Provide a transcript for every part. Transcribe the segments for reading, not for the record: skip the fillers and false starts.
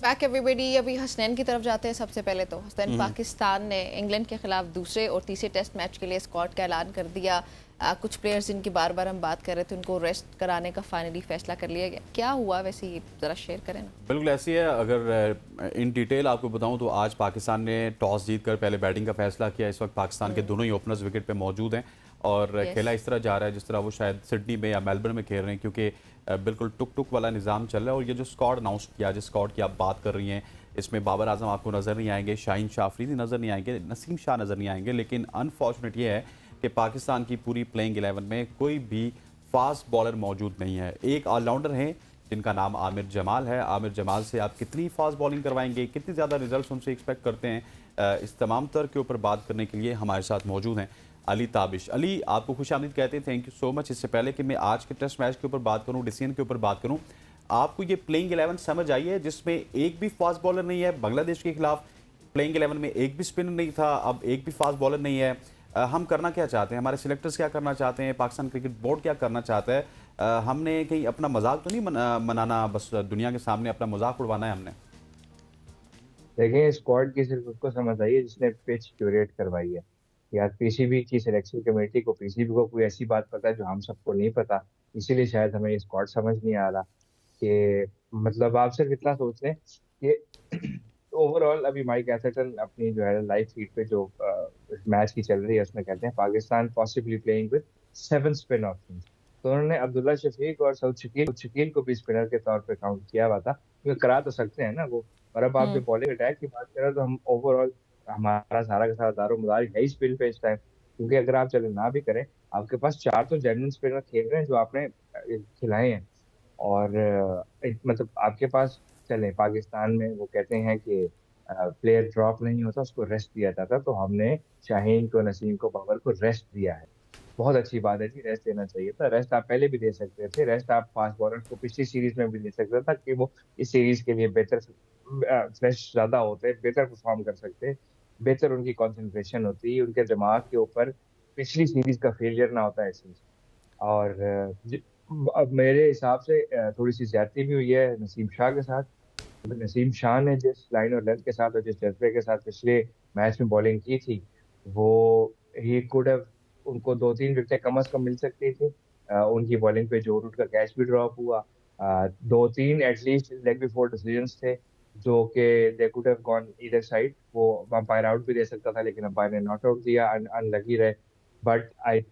Back everybody. अभी हसनैन की तरफ जाते हैं। सबसे पहले तो हसनैन, पाकिस्तान ने इंग्लैंड के खिलाफ दूसरे और तीसरे टेस्ट मैच के लिए स्क्वाड का ऐलान कर दिया। कुछ प्लेयर्स जिनकी बार बार हम बात कर रहे थे उनको रेस्ट कराने का फाइनली फैसला कर लिया गया। क्या हुआ वैसे ये ज़रा शेयर करें ना। बिल्कुल ऐसी है। अगर इन डिटेल आपको बताऊं तो आज पाकिस्तान ने टॉस जीतकर पहले बैटिंग का फैसला किया। इस वक्त पाकिस्तान के दोनों ही ओपनर्स विकेट पे मौजूद हैं और यस। खेला इस तरह जा रहा है जिस तरह वो शायद सिडनी में या मेलबर्न में खेल रहे हैं, क्योंकि बिल्कुल टुक टुक वाला निज़ाम चल रहा है। और ये जो स्क्वाड अनाउंस किया, जिस स्क्वाड की आप बात कर रही हैं, इसमें बाबर आजम आपको नज़र नहीं आएंगे, शाहीन शाह अफरीदी नज़र नहीं आएंगे, नसीम शाह नज़र नहीं आएंगे। लेकिन अनफॉर्चुनेट ये है कि पाकिस्तान की पूरी प्लेइंग 11 में कोई भी फास्ट बॉलर मौजूद नहीं है। एक ऑलराउंडर हैं जिनका नाम आमिर जमाल है। आमिर जमाल से आप कितनी फास्ट बॉलिंग करवाएंगे, कितनी ज़्यादा रिजल्ट्स उनसे एक्सपेक्ट करते हैं, इस तमाम तर के ऊपर बात करने के लिए हमारे साथ मौजूद हैं अली ताबिश। अली, आपको खुशामदीद कहते हैं, थैंक यू सो मच। इससे पहले कि मैं आज के टेस्ट मैच के ऊपर बात करूं, डिसीजन के ऊपर बात करूं, आपको ये प्लेइंग 11 समझ आई है जिसमें एक भी फास्ट बॉलर नहीं है? बांग्लादेश के खिलाफ प्लेइंग 11 में एक भी स्पिनर नहीं था, अब एक भी फास्ट बॉलर नहीं है। हम करना क्या चाहते हैं, हमारे सिलेक्टर्स क्या करना चाहते हैं, पाकिस्तान क्रिकेट बोर्ड क्या करना चाहता है? हमने कहीं अपना मजाक तो नहीं मनाना, बस दुनिया के सामने अपना मजाक उड़वाना है हमने? देखें, स्क्वाड की सिर्फ उसको समझ आई है जिसने पिच क्यूरेट करवाई है। या पीसीबी की सिलेक्शन कमेटी को, पीसीबी को कोई ऐसी बात पता है जो हम सबको नहीं पता। इसीलिए शायद हमें ये स्क्वाड समझ नहीं आ रहा कि मतलब आप सिर्फ इतना सोच लें कि ओवरऑल अभी माइक एथरटन अपनी जो है लाइव फीड पे जो मैच की चल रही है उसमें कहते हैं Pakistan possibly playing with 7 spin option. तो उन्होंने अब्दुल्ला शफीक और सऊद शकील को भी स्पिनर के तौर पे काउंट किया हुआ था, क्योंकि करा तो सकते हैं ना वो। और अब आप जो हम्म। बॉलिंग अटैक की बात करें तो हम ओवरऑल हमारा सारा का सारा दारोमदार है ही स्पिन पे इस टाइम। क्योंकि अगर आप चले ना भी करें, आपके पास 4 तो जेन्युइन स्पिनर खेल रहे हैं जो आपने खिलाए हैं। और मतलब आपके पास, चले पाकिस्तान में वो कहते हैं कि प्लेयर ड्रॉप नहीं होता, उसको रेस्ट दिया जाता, तो हमने शाहीन को, नसीम को, बाबर को रेस्ट दिया है। बहुत अच्छी बात है जी, रेस्ट देना चाहिए था। रेस्ट आप पहले भी दे सकते थे, रेस्ट आप फास्ट बॉलर्स को पिछली सीरीज में भी दे सकते था कि वो इस सीरीज के लिए बेहतर फ्रेश ज्यादा होते, बेहतर परफॉर्म कर सकते, बेहतर उनकी कंसंट्रेशन होती, उनके दिमाग के ऊपर पिछली सीरीज का फेलियर ना होता ऐसे। और अब मेरे हिसाब से थोड़ी सी ज्यादती भी हुई है नसीम शाह के साथ। नसीम शाह ने जिस लाइन और लेंथ के साथ और जिस जज्बे के साथ पिछले मैच में बॉलिंग की थी, वो ही कुड हैव, उनको 2-3 विकेटें कम अज कम मिल सकती थी। उनकी बॉलिंग पे जो रूट का कैच भी ड्रॉप हुआ, 2-3 एटलीस्ट लेग बिफोर डिसीजंस थे जो कि they could have gone either side. वो अंपायर आउट भी दे सकता था लेकिन अंपायर ने नॉट आउट दिया, अनलकी रहे। बट आई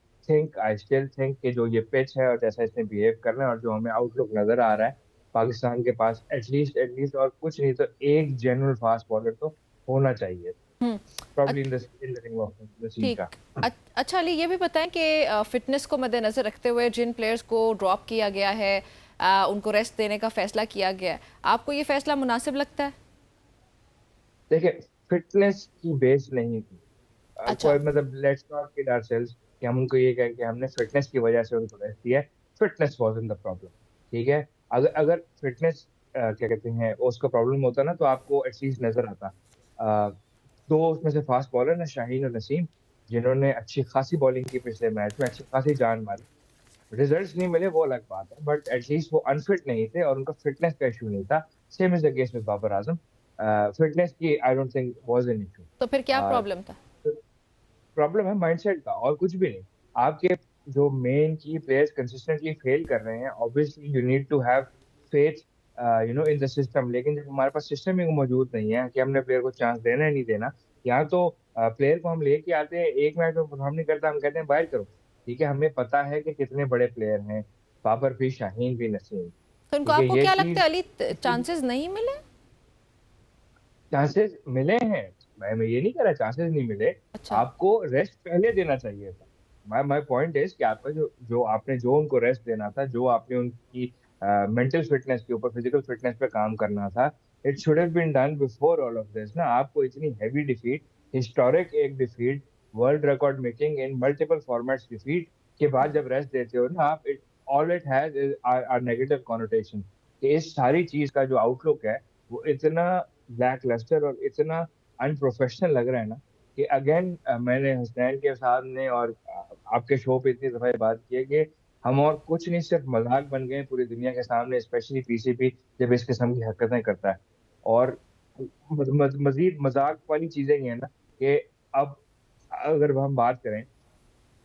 स्टिल थिंक कि जो ये पिच है और जैसा इसने बिहेव करना है और जो हमें आउटलुक नजर आ रहा है, पाकिस्तान के पास एटलीस्ट और कुछ नहीं तो एक जेन्युइन फास्ट बॉलर तो होना चाहिए। Hmm. Probably uh- in the ring of Naseem ठीक। शाह। अच्छा अली, ये भी बताएं कि फिटनेस को मद्देनजर रखते हुए जिन प्लेयर्स को ड्रॉप किया गया है, उनको रेस्ट देने का फैसला किया गया है, आपको ये फैसला मुनासिब लगता है? देखिए, फिटनेस की बेस नहीं थी। अच्छा। कोई मतलब लेट्स नॉट किड आवरसेल्व्स कि हम उनको ये कहें कि हमने फिटनेस की वजह से उनको रेस्ट दिया है। Fitness wasn't the problem. ठीक है, अगर अगर फिटनेस क्या कहते हैं उसका प्रॉब्लम होता ना तो आपको एटलीस्ट नजर आता। अ, दो उसमें से फास्ट बॉलर ना, शाहीन और नसीम, जिन्होंने अच्छी खासी बॉलिंग की पिछले मैच में, अच्छी खासी जान मारी। रिजल्ट्स नहीं मिले वो अलग बात है, बट एटलीस्ट वो अनफिट नहीं थे और उनका फिटनेस का इशू नहीं था। Same is the case with Babar Azam. Fitness की I don't think was an issue. तो फिर क्या प्रॉब्लम था? प्रॉब्लम है माइंडसेट का और कुछ भी नहीं। आपके जो मेन की प्लेयर्स कंसिस्टेंटली फेल कर रहे हैं, obviously you need to have faith in the system. लेकिन जब हमारे पास सिस्टम ही मौजूद नहीं है कि हमने प्लेयर को चांस देना है नहीं देना, यहाँ तो प्लेयर को हम लेके आते हैं, एक मैच में परफॉर्म नहीं करता, हम कहते हैं बाहर करो। ठीक है, हमें पता है कि कितने बड़े प्लेयर हैं, बाबर भी, शाहीन भी, नसीम। तो इनको, ठीक है, आपको ये क्या लगता चीज, है अली, चांसेस नहीं मिले? चांसेस मिले हैं। मैं ये नहीं कह रहा चांसेस नहीं मिले। अच्छा। आपको रेस्ट पहले देना चाहिए था। माय पॉइंट इज कि आपका जो जो आपने जो उनको रेस्ट देना था, जो आपने उनकी मेंटल फिटनेस के ऊपर, फिजिकल फिटनेस पे काम करना था, it should have been done before all of this ना। आपको इतनी हैवी डिफीट, हिस्टोरिक एक defeat, world record making in multiple formats defeat के बाद जब रेस्ट देते हो ना आप, it all it has are negative connotation कि इस सारी चीज का जो आउटलुक है वो इतना ब्लैक लस्टर और इतना अनप्रोफेशनल लग रहा है ना कि अगेन मैंने हुसनैन के सामने और आपके शो पे इतनी दफा ये बात की है कि हम और कुछ नहीं, सिर्फ मजाक बन गए पूरी दुनिया के सामने, स्पेशली पीसीबी जब इस किस्म की हरकतें करता है। और मजीद मजाक वाली चीजें ये है ना कि अब अगर हम बात करें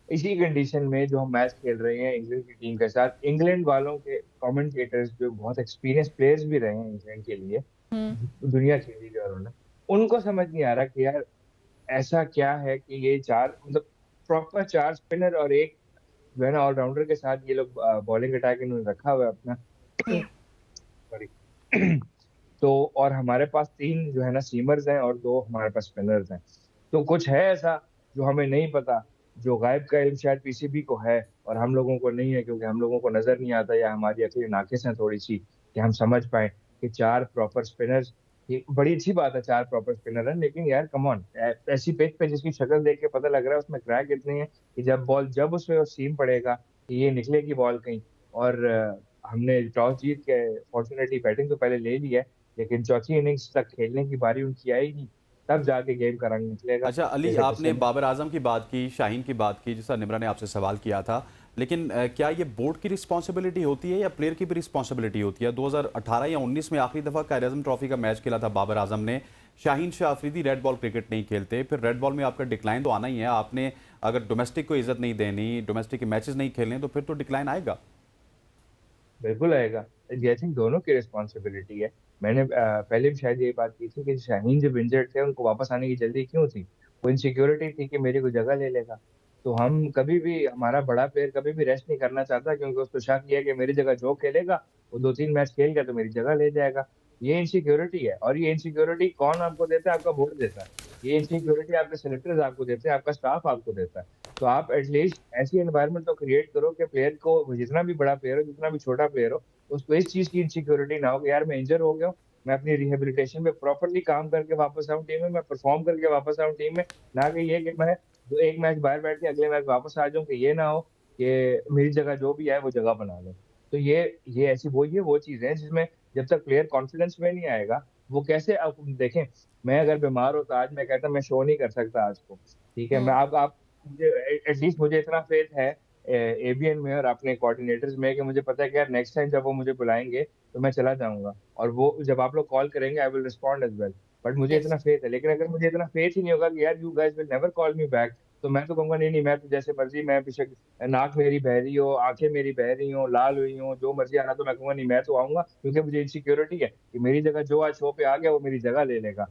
इसी कंडीशन में जो हम मैच खेल रहे हैं इंग्लैंड की टीम के साथ, इंग्लैंड वालों के कमेंटेटर्स जो बहुत एक्सपीरियंस प्लेयर्स भी रहे हैं इंग्लैंड के लिए, दुनिया खेली है उन्होंने, उनको समझ नहीं आ रहा कि यार ऐसा क्या है कि ये चार मतलब प्रॉपर चार स्पिनर और एक जो है ना ऑलराउंडर के साथ ये लोग बॉलिंग अटैक इन्होंने रखा हुआ है अपना। जी। सॉरी। तो और हमारे पास तीन जो है ना सीमर्स हैं और दो हमारे पास स्पिनर्स हैं। तो कुछ है ऐसा जो हमें नहीं पता, जो गायब का इल्म शायद पीसीबी को है और हम लोगों को नहीं है, क्योंकि हम लोगों को नजर नहीं आता या हमारी अकली नाकिस है थोड़ी सी कि हम समझ पाए कि चार प्रॉपर स्पिनर्स, ये बड़ी अच्छी बात है चार प्रॉपर स्पिनर है, लेकिन यार कम ऑन, ऐसी पिच पे जिसकी शक्ल देख के पता लग रहा है उसमें क्रैक इतनी है कि जब उसमें सीम पड़ेगा कि ये निकलेगी बॉल कहीं। और हमने टॉस जीत के फॉर्चुनेटली बैटिंग तो पहले ले ली है, लेकिन चौथी इनिंग्स तक खेलने की बारी उनकी आई नहीं, तब जाके गेम का रंग निकलेगा। अच्छा अली, जैसे आपने पिछले बाबर आजम की बात की, शाहीन की बात की, जैसा निमरा ने आपसे सवाल किया था, लेकिन क्या ये बोर्ड की रिस्पॉन्सिबिलिटी होती है या प्लेयर की भी रिस्पॉन्सिबिलिटी होती है? 2018 या 19 में आखिरी दफ़ा कायद आज़म ट्रॉफी का मैच खेला था बाबर आजम ने, Shaheen Shah Afridi red ball cricket नहीं खेलते, फिर रेड बॉल में आपका डिक्लाइन तो आना ही है। आपने अगर डोमेस्टिक को इज्जत नहीं देनी, डोमेस्टिक के मैचेस नहीं खेलने, तो फिर तो डिक्लाइन आएगा। बिल्कुल आएगा। आई थिंक दोनों की रिस्पॉन्सिबिलिटी है। मैंने पहले भी शायद ये बात की थी कि शाहीन जब इंजर्ड थे उनको वापस आने की जल्दी क्यों थी? वो इनसिक्योरिटी थी कि मेरी कोई जगह ले लेगा। तो हम कभी भी, हमारा बड़ा प्लेयर कभी भी रेस्ट नहीं करना चाहता, क्योंकि उसको शक ये है कि मेरी जगह जो खेलेगा वो 2-3 मैच खेल गया तो मेरी जगह ले जाएगा। ये इनसिक्योरिटी है, और ये इनसिक्योरिटी कौन आपको देता है? आपका बोर्ड देता है। ये इनसिक्योरिटी आपके सेलेक्टर्स आपको देते हैं, आपका स्टाफ आपको देता है। तो आप एटलीस्ट ऐसी एनवायरनमेंट तो क्रिएट करो कि प्लेयर को, जितना भी बड़ा प्लेयर हो, जितना भी छोटा प्लेयर हो, उसको इस चीज की इनसिक्योरिटी ना हो कि यार मैं इंजर हो गया हूँ, मैं अपनी रिहेबिलिटेशन में प्रॉपरली काम करके वापस आऊँ टीम में, मैं परफॉर्म करके वापस आऊँ टीम में, ना कि ये कि मैं जो एक मैच बाहर बैठ के अगले मैच वापस आ जाऊँ, कि ये ना हो कि मेरी जगह जो भी है वो जगह बना ले। तो ये ऐसी वो चीज है जिसमें जब तक प्लेयर कॉन्फिडेंस में नहीं आएगा, वो कैसे, आप देखें, मैं अगर बीमार होता आज, मैं कहता मैं शो नहीं कर सकता आज को, ठीक है, मैं आप मुझे एटलीस्ट मुझे इतना फेथ है एबीएन में और अपने कोऑर्डिनेटर्स में कि मुझे पता है कि यार नेक्स्ट टाइम जब वो मुझे बुलाएंगे तो मैं चला जाऊंगा, और वो जब आप लोग कॉल करेंगे I will respond as well. But मुझे यस। इतना फेथ है, लेकिन अगर मुझे इतना फेथ ही नहीं होगा कि यार you guys will never call me back, तो मैं तो कहूंगा नहीं नहीं, मैं तो जैसे मर्जी, मैं पीछे नाक मेरी बह रही हो, आंखें मेरी बह रही हो, लाल हुई हो, जो मर्जी आना, तो मैं कहूंगा नहीं, मैं तो आऊंगा, क्योंकि मुझे इनसिक्योरिटी है कि मेरी जगह जो आज शो पे आ गया वो मेरी जगह ले लेगा।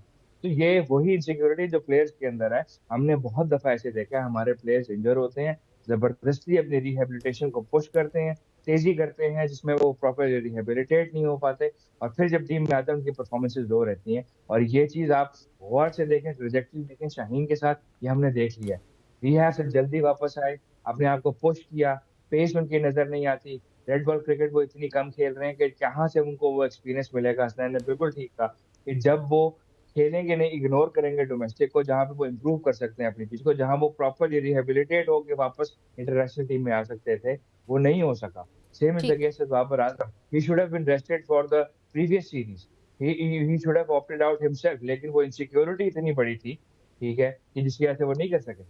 तो ये वही इनसिक्योरिटी जो प्लेयर्स के अंदर है। हमने बहुत दफा ऐसे देखा है, हमारे प्लेयर्स इंजर होते हैं, जबरदस्ती अपनी रिहेबिलिटेशन को पुश करते हैं, तेजी करते हैं, जिसमें वो प्रॉपर रिहेबिलिटेट नहीं हो पाते, और फिर जब टीम में आते हैं उनकी परफॉर्मेंसेज लो रहती हैं। और ये चीज आप गौर से देखें, ट्रेजेक्टरी देखें शाहीन के साथ, ये हमने देख लिया है। रिहैब से जल्दी वापस आए, अपने आप को पुश किया, पेस उनकी नजर नहीं आती, रेड बॉल क्रिकेट वो इतनी कम खेल रहे हैं कि कहाँ से उनको वो एक्सपीरियंस मिलेगा। हसनैन ने बिल्कुल ठीक कहा कि जब वो खेलेंगे नहीं, इग्नोर करेंगे डोमेस्टिक को, जहाँ पे वो इम्प्रूव कर सकते हैं अपनी पिच को, जहाँ वो प्रॉपरली रिहेबिलिटेट होकर वापस इंटरनेशनल टीम में आ सकते थे, वो नहीं हो सका। सेम इज द ठीक। Case with Babar Azam. He should have been rested for the previous series, he should have opted out himself, लेकिन वो इनसिक्योरिटी इतनी बड़ी थी, ठीक है, कि जिसकी वजह से वो नहीं कर सके।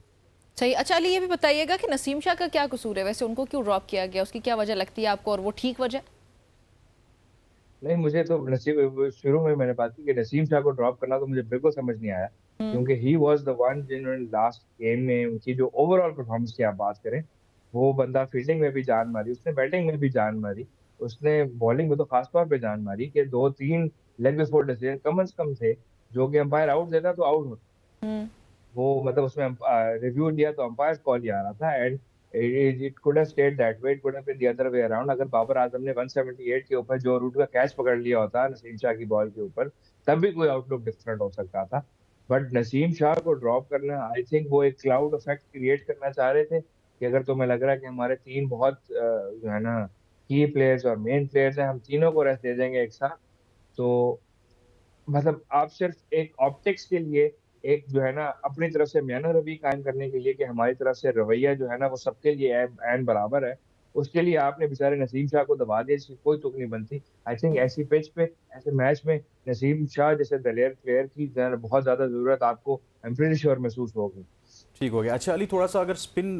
सही। अच्छा अली, ये भी बताइएगा कि नसीम शाह का क्या कसूर है वैसे, उनको क्यों ड्रॉप किया गया, उसकी क्या वजह लगती है आपको, और वो ठीक वजह? नहीं, मुझे तो नसीब, शुरू में मैंने बात की कि नसीम शाह को ड्रॉप करना तो मुझे बिल्कुल समझ नहीं आया, हम्म। क्योंकि ही वाज द वन जिन्होंने लास्ट गेम में उनकी जो ओवरऑल परफॉर्मेंस की आप बात करें, वो बंदा फील्डिंग में भी जान मारी, उसने बैटिंग में भी जान मारी, उसने बॉलिंग में तो खास तौर पे जान मारी कि 2-3 लेग बिफोर डिसीजन कम से कम थे, जो कि अंपायर आउट देता तो आउट होता। हम्म। वो मतलब उसमें रिव्यू लिया तो अंपायर कॉल ही आ रहा था, and it could have stayed that way, it could have been the other way around. अगर बाबर आजम ने 178 के ऊपर जो रूट का कैच पकड़ लिया होता नसीम शाह की बॉल के ऊपर, तब भी कोई आउटलुक डिफरेंट हो सकता था। बट नसीम शाह को ड्रॉप करना, आई थिंक वो एक क्लाउड इफेक्ट क्रिएट करना चाह रहे थे कि अगर तुम्हें लग रहा है कि हमारे तीन बहुत जो है ना की प्लेयर्स और मेन प्लेयर्स हैं, हम तीनों को रेस्ट दे देंगे एक साथ, तो मतलब आप सिर्फ एक ऑप्टिक्स के लिए, एक जो है ना अपनी तरफ से म्यानो रवि कायम करने के लिए कि हमारी तरफ से रवैया जो है ना वो सबके लिए एन बराबर है, उसके लिए आपने बेचारे नसीम शाह को दबा दिया, इसकी कोई तुक नहीं बनती। आई थिंक ऐसी पिच पे, ऐसे मैच में नसीम शाह जैसे दलेर प्लेयर की बहुत ज्यादा जरूरत आपको, आई एम प्रीटी श्योर, महसूस होगी। ठीक हो गया। अच्छा अली, थोड़ा सा अगर स्पिन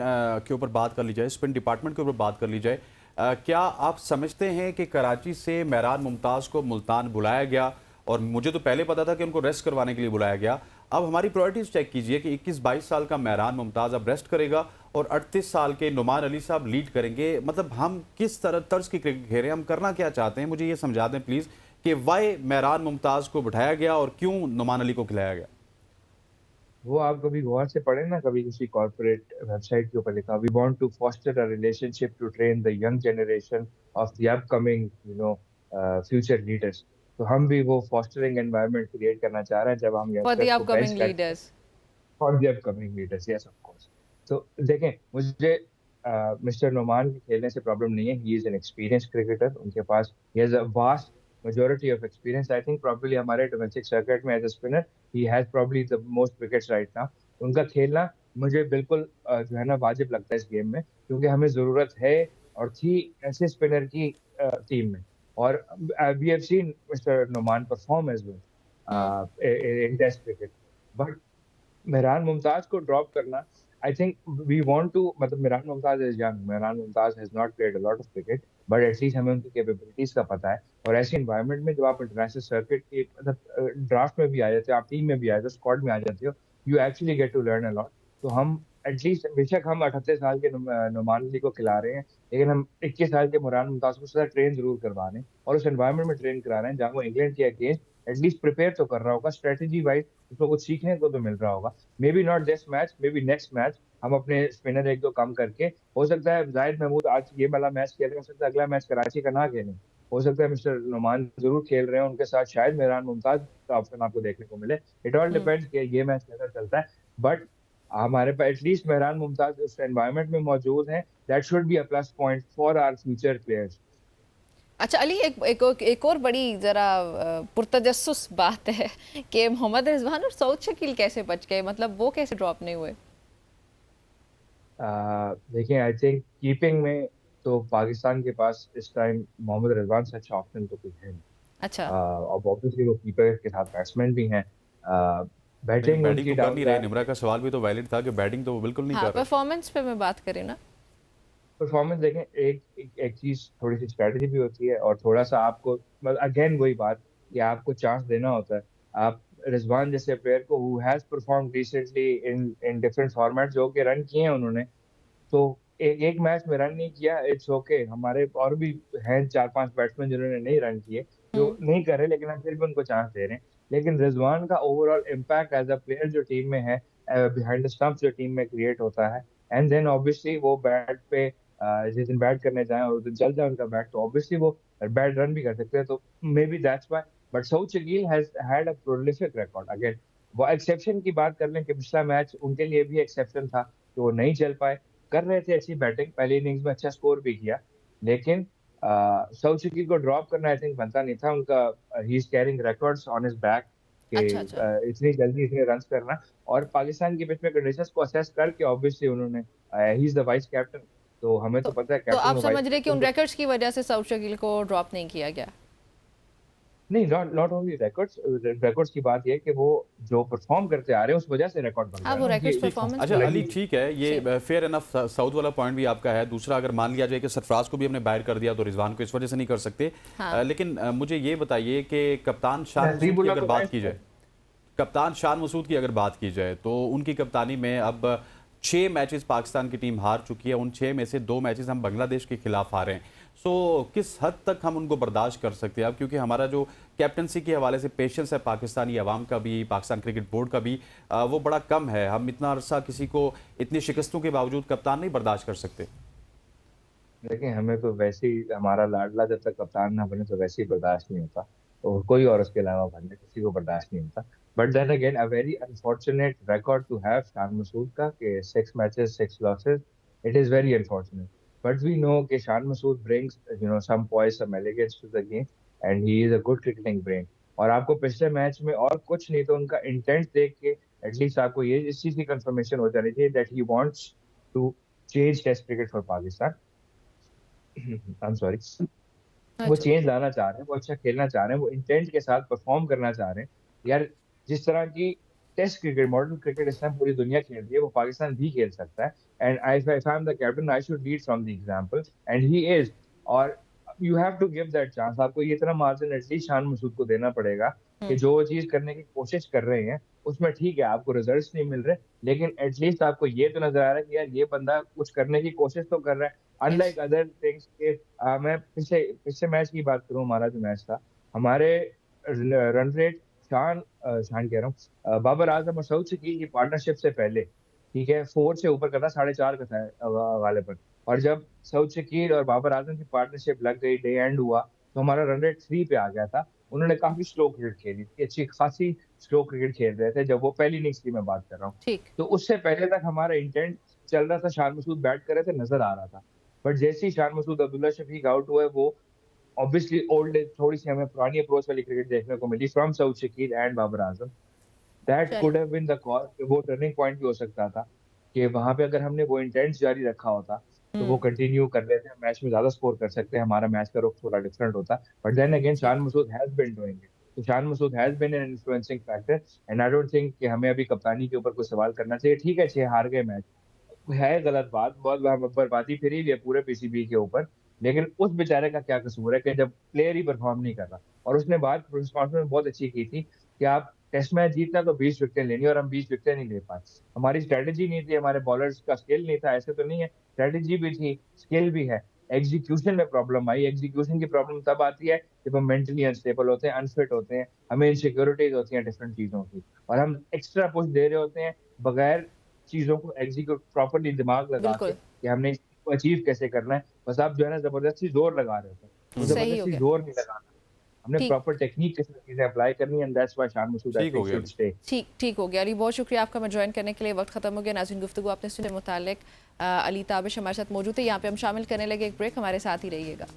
के ऊपर बात कर ली जाए, स्पिन डिपार्टमेंट के ऊपर बात कर ली जाए, क्या आप समझते हैं कि कराची से मेहरान मुमताज़ को मुल्तान बुलाया गया और मुझे तो पहले पता था कि उनको रेस्ट करवाने के लिए बुलाया गया। अब हमारी प्रायोरिटीज चेक कीजिए कि 21-22 साल का मेहरान मुमताज़ अब रेस्ट करेगा और 38 साल के नुमान अली साहब लीड करेंगे। मतलब हम किस तरह तर्ज की क्रिकेट खेल रहे हैं, हम करना क्या चाहते हैं, मुझे ये समझा दें प्लीज़ कि वाई मेहरान मुमताज़ को बिठाया गया और क्यों नुमान अली को खिलाया गया। वो आप कभी गौर से पढ़े ना, कभी किसी कॉर्पोरेट वेबसाइट के ऊपर लिखा, we want to foster a relationship to train the young generation of the upcoming future leaders. तो हम भी वो फॉस्टरिंग एनवायरनमेंट क्रिएट करना चाह रहे हैं जब हम फॉर द यंगस्टर्स को बेंच अपकमिंग करते हैं leaders. For the upcoming leaders, yes of course. तो देखें, मुझे मिस्टर नोमान के खेलने से प्रॉब्लम नहीं है, he is an experience cricketer, उनके पास he has a vast majority of experience. I think probably हमारे domestic circuit में as a spinner he has probably the most wickets right now. उनका खेलना मुझे बिल्कुल जो है ना वाजिब लगता है इस गेम में, क्योंकि हमें जरूरत है और थी ऐसे स्पिनर की टीम में। और we have seen Mr. Noman perform as well in Test cricket, but Mehran Mumtaz को ड्रॉप करना, I think we want to, मतलब Mehran Mumtaz is young, Mehran Mumtaz has not played a lot of cricket, but at least हमें उनकी capabilities का पता है। और ऐसे एनवायरनमेंट में जब आप इंटरनेशनल सर्किट की मतलब ड्राफ्ट में भी आ जाते हो, आप टीम में भी आ जाते हो, स्क्वाड में आ जाते हो, you actually get to learn a lot. तो हम एटलीस्ट, बेशक हम 38 साल के नुमान अली को खिला रहे हैं, लेकिन हम 21 साल के मेहरान मुमताज को सदा ट्रेन जरूर करवा रहे हैं और उस एनवायरनमेंट में ट्रेन करा रहे हैं जहाँ वो इंग्लैंड के अगेंस्ट एटलीस्ट प्रिपेयर तो कर रहा होगा, स्ट्रेटेजी वाइज उसको कुछ सीखने को तो मिल रहा होगा। May be not this match, may be next match हम अपने स्पिनर एक दो कम करके, हो सकता है जाहिद महमूद आज ये वाला मैच खेले, हो सकता है अगला मैच कराची का ना खेलें, हो सकता है मिस्टर नुमान जरूर खेल रहे हैं, उनके साथ शायद मेहरान मुमताज का ऑप्शन आपको देखने को मिले। इट ऑल डिपेंड्स कि ये मैच कैसा चलता है, बट हमारे पास एटलीस्ट मेहरान मुमताज उस एनवायरनमेंट में मौजूद हैं, that should be a plus point for our future players. अच्छा अली, एक और बड़ी ज़रा पुरतजस्सुस बात है कि मोहम्मद रिजवान और सऊद शकील कैसे बच गए, मतलब वो कैसे ड्रॉप नहीं हुए? देखिए, आई थिंक कीपिंग में तो पाकिस्तान के पास इस टाइम मोहम्मद रिजवान से अच्छा ऑप्शन तो कोई है नहीं। अच्छा। अब ऑब्वियसली वो कीपर के साथ बैट्समैन भी हैं, लेकिन बैटिंग बैटिंग उनकी तो कर डाउन नहीं रहे, निमरा का सवाल भी तो वैलिड था कि बैटिंग तो वो बिल्कुल नहीं हाँ, कर रहे। परफॉर्मेंस पे मैं बात करी ना। परफॉर्मेंस देखें, एक चीज थोड़ी सी स्ट्रेटजी भी होती है और थोड़ा सा आपको, मतलब अगेन वही बात कि आपको चांस देना होता है। आप रिजवान जैसे प्लेयर को who has perform recently in in different format, जो कि रन किए हैं उन्होंने, तो एक मैच में रन नहीं किया, इट्स ओके। हमारे और भी हैं 4-5 बैट्समैन जिन्होंने नहीं रन किए, जो हम्म। नहीं कर रहे, लेकिन हम फिर भी उनको चांस दे रहे हैं। लेकिन रिजवान का overall impact as a player जो टीम में है, बिहाइंड द स्टंप्स जो टीम में क्रिएट होता है, एंड देन ऑब्वियसली वो बैट पे जिस दिन बैट करने जाए और उस दिन चल जाए उनका बैट, तो ऑब्वियसली वो बैट रन भी कर सकते हैं, तो may be that's why. But Saud Shakeel has had a prolific record again. वो एक्सेप्शन की बात कर लें कि पिछला मैच उनके लिए भी एक्सेप्शन था कि वो नहीं चल पाए, कर रहे थे अच्छी बैटिंग, पहली इनिंग्स में अच्छा स्कोर भी किया, लेकिन सऊद शकील को ड्रॉप करना आई थिंक बनता नहीं था उनका। He is carrying records on his back कि अच्छा अच्छा। इतनी जल्दी इतने रन्स करना, और पाकिस्तान की पिच में कंडीशंस को असेस करके ऑब्वियसली उन्होंने, he is the vice captain, तो हमें तो, तो पता है तो कैप्टन आप और वाइस समझ रहे कि कैप्टन उन तो रिकॉर्ड्स की वजह से सऊद शकील को ड्रॉप नहीं किया गया? नहीं, not not only records. Records की बात यह है कि वो जो परफॉर्म करते आ रहे हैं उस वजह से रिकॉर्ड बन हाँ, रहा है वो ना उनकी, रिकॉर्ड्स ठीक। परफॉर्मेंस अच्छा पे अली, लगी। ठीक है, जी। ये फेयर एनफ साउथ वाला पॉइंट भी आपका है। दूसरा, अगर मान लिया जाए कि सरफराज को भी हमने बाहर कर दिया तो रिजवान को इस वजह से नहीं कर सकते। हाँ। लेकिन मुझे ये बताइए कि कप्तान शान मसूद की नसीबुल्ला अगर को बात बेंच की किया। जाए, कप्तान शान मसूद की अगर बात की जाए तो उनकी कप्तानी में अब 6 मैचेस पाकिस्तान की टीम हार चुकी है। उन 6 में से 2 मैचेस हम बांग्लादेश के खिलाफ हारे हैं। सो किस हद तक हम उनको बर्दाश्त कर सकते हैं अब, क्योंकि हमारा जो कैप्टनसी के हवाले से पेशेंस है पाकिस्तानी अवाम का भी, पाकिस्तान क्रिकेट बोर्ड का भी, वो बड़ा कम है। हम इतना अरसा किसी को इतनी शिकस्तों के बावजूद कप्तान नहीं बर्दाश्त कर सकते। देखिए, हमें तो वैसे ही हमारा लाडला जब तक कप्तान ना बने तो वैसे ही बर्दाश्त नहीं होता, और कोई और उसके अलावा बनने किसी को बर्दाश्त नहीं होता। But then again a very unfortunate record to have Shan Masood का, कि 6 matches 6 losses, it is very unfortunate. But we know कि Shan Masood brings some poise, some elegance to the game, and he is a good cricketing brain. और आपको पिछले match में और कुछ नहीं तो उनका इंटेंट देख के एटलीस्ट आपको ये इस चीज की कंफर्मेशन हो जानी चाहिए that he wants to change test cricket for Pakistan. I am sorry. वो अच्छा। चेंज लाना चाह रहे हैं, वो अच्छा खेलना चाह रहे हैं, वो इंटेंट के साथ परफॉर्म करना चाह रहे हैं। यार, जिस तरह की टेस्ट क्रिकेट, मॉडर्न क्रिकेट इस टाइम पूरी दुनिया खेल रही है, वो पाकिस्तान भी खेल सकता है। And I if I am the captain, I should lead from the example, and he is. और you have to give that chance. आपको ये इतना मार्जिन एटलीस्ट शान मसूद को देना पड़ेगा कि जो वो चीज़ करने की कोशिश कर रहे हैं, उसमें ठीक है आपको रिजल्ट्स नहीं मिल रहे, लेकिन एटलीस्ट आपको ये तो नज़र आ रहा है कि यार ये बंदा कुछ करने की कोशिश तो कर रहा है। यस। अनलाइक अदर थिंग्स के मैं पिछले पिछले मैच की बात करूँ, हमारा जो मैच था, हमारे रन रेट शान कह रहा हूँ, बाबर आज़म और सऊद शकील की पार्टनरशिप से पहले, ठीक है, 4 से ऊपर का था, 4.5 का था गालिबन। और जब सऊद शकील और बाबर आज़म की पार्टनरशिप लग गई, डे एंड हुआ, तो हमारा रन रेट 3 पे आ गया था। उन्होंने काफ़ी स्लो क्रिकेट खेली थी, अच्छी खासी स्लो क्रिकेट खेल रहे थे, जब वो पहली इनिंग्स की मैं बात कर रहा हूँ। ठीक। तो उससे पहले तक हमारा इंटेंट चल रहा था, शान मसूद बैट कर रहे थे, नज़र आ रहा था। बट जैसे ही शान मसूद, अब्दुल्ला शफीक आउट हुए, वो ऑब्वियसली ओल्ड एज, थोड़ी-सी हमें पुरानी अप्रोच वाली क्रिकेट देखने को मिली from Saud Shakeel and Babar Azam. That चल। Could have been the call, वो टर्निंग पॉइंट भी हो सकता था, कि वहाँ पे अगर हमने वो इंटेंस जारी रखा होता, तो वो हम्म। कंटिन्यू कर लेते, मैच में ज़्यादा स्कोर कर सकते हैं, हमारा मैच का रुख थोड़ा डिफरेंट होता। But then again Shan Masood has been doing it. तो Shan Masood has been an influencing factor, and I don't think कि हमें अभी कप्तानी के ऊपर कोई सवाल करना चाहिए। ठीक है, 6 हार गए मैच, है गलत बात, बहुत बर्बादी फिरी हुई है पूरे पीसीबी के ऊपर, लेकिन उस बेचारे का क्या कसूर है कि जब प्लेयर ही परफॉर्म नहीं कर रहा। और उसने बात प्रेस कॉन्फ्रेंस में बहुत अच्छी की थी कि आप टेस्ट मैच जीतना तो 20 विकेटें लेनी है, और हम 20 विकेटें नहीं ले पाए। हमारी स्ट्रैटेजी नहीं थी, हमारे बॉलर्स का स्किल नहीं था, ऐसे तो नहीं है, स्ट्रैटेजी भी थी, स्किल भी है। एग्जीक्यूशन में प्रॉब्लम आई। एग्जीक्यूशन की प्रॉब्लम तब आती है जब हम मेंटली अनस्टेबल होते हैं, अनफिट होते हैं, हमें इनसिक्योरिटीज होती हैं डिफरेंट चीज़ों की, और हम एक्स्ट्रा पुश दे रहे होते हैं बगैर चीज़ों को एग्ज़ीक्यूट प्रॉपर्ली दिमाग लगा के, बिल्कुल। कि हमने इसको अचीव कैसे करना है। बस आप जो है ना ज़बरदस्ती ज़ोर लगा रहे होते हैं। वो सही हो ज़बरदस्ती गया। ज़ोर नहीं लगाना। हमने ठीक। प्रॉपर टेक्नीक के साथ चीज़ें अप्लाई करनी है, and that's why Shan Masood आई ठीक हो थिंक गया शुड अली। स्टे। ठीक ठीक हो गया अली, बहुत शुक्रिया आपका मैं ज्वाइन करने के लिए। वक्त खत्म हो गया। नाज़रीन, गुफ्तगू आपने सुने मुतालिक अली ताबिश हमारे साथ मौजूद है। यहाँ पे हम शामिल करने लगे एक ब्रेक, हमारे साथ ही रहिएगा।